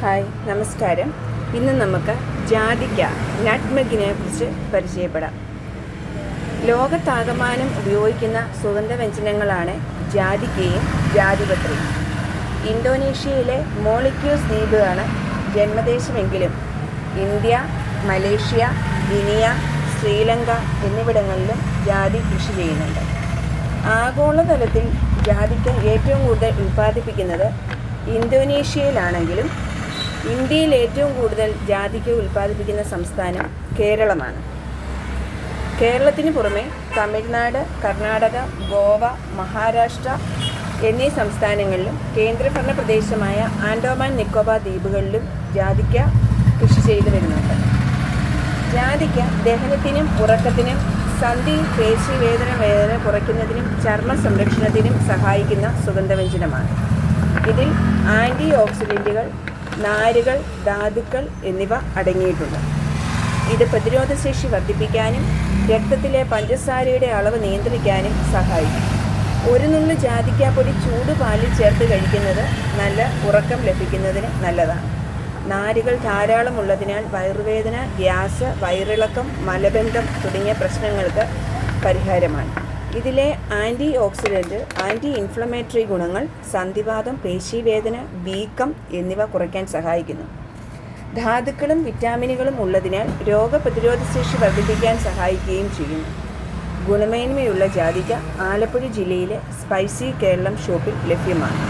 Hi, നമസ്കാരം. ഇന്ന് നമുക്ക് ജാതിക്ക നട്ട്മെഗിനെ കുറിച്ച് പരിചയപ്പെടാം. ലോകത്താകമാനം ഉപയോഗിക്കുന്ന സുഗന്ധവ്യഞ്ജനങ്ങളാണ് ജാതിക്കയും ജാതിപത്രിയും. ഇന്തോനേഷ്യയിലെ മോളിക്യൂസ് ദ്വീപാണ് ജന്മദേശമെങ്കിലും ഇന്ത്യ, മലേഷ്യ, ഗിനിയ, ശ്രീലങ്ക എന്നിവിടങ്ങളിലും ജാതി കൃഷി ചെയ്യുന്നുണ്ട്. ആഗോളതലത്തിൽ ജാതിക്ക ഏറ്റവും കൂടുതൽ ഉൽപ്പാദിപ്പിക്കുന്നത് ഇന്തോനേഷ്യയിലാണെങ്കിലും ഇന്ത്യയിൽ ഏറ്റവും കൂടുതൽ ജാതിക്ക ഉൽപ്പാദിപ്പിക്കുന്ന സംസ്ഥാനം കേരളമാണ്. കേരളത്തിന് പുറമെ തമിഴ്നാട്, കർണാടക, ഗോവ, മഹാരാഷ്ട്ര എന്നീ സംസ്ഥാനങ്ങളിലും കേന്ദ്രഭരണ പ്രദേശമായ ആൻഡോമാൻ നിക്കോബാർ ദ്വീപുകളിലും ജാതിക്ക കൃഷി ചെയ്തു വരുന്നുണ്ട്. ജാതിക്ക ദഹനത്തിനും ഉറക്കത്തിനും സന്ധി പേശിവേദന കുറയ്ക്കുന്നതിനും ചർമ്മ സംരക്ഷണത്തിനും സഹായിക്കുന്ന സുഗന്ധവ്യഞ്ജനമാണ്. ഇതിൽ ആൻറ്റി ഓക്സിഡൻറ്റുകൾ, നാരുകൾ, ധാതുക്കൾ എന്നിവ അടങ്ങിയിട്ടുണ്ട്. ഇത് പ്രതിരോധശേഷി വർദ്ധിപ്പിക്കാനും രക്തത്തിലെ പഞ്ചസാരയുടെ അളവ് നിയന്ത്രിക്കാനും സഹായിക്കും. ഒരു നുള്ളു ജാതിക്കാപ്പൊടി ചൂടുപാലിൽ ചേർത്ത് കഴിക്കുന്നത് നല്ല ഉറക്കം ലഭിക്കുന്നതിന് നല്ലതാണ്. നാരുകൾ ധാരാളം ഉള്ളതിനാൽ വയറുവേദന, ഗ്യാസ്, വയറിളക്കം, മലബന്ധം തുടങ്ങിയ പ്രശ്നങ്ങൾക്ക് പരിഹാരമാണ്. ഇതിലെ ആൻറ്റി ഓക്സിഡൻറ്റ്, ആൻറ്റി ഇൻഫ്ലമേറ്ററി ഗുണങ്ങൾ സന്ധിവാതം, പേശീവേദന, വീക്കം എന്നിവ കുറയ്ക്കാൻ സഹായിക്കുന്നു. ധാതുക്കളും വിറ്റാമിനുകളും ഉള്ളതിനാൽ രോഗപ്രതിരോധശേഷി വർദ്ധിപ്പിക്കാൻ സഹായിക്കുകയും ചെയ്യുന്നു. ഗുണമേന്മയുള്ള ജാതിക്ക ആലപ്പുഴ ജില്ലയിലെ സ്പൈസി കേരളം ഷോപ്പിൽ ലഭ്യമാണ്.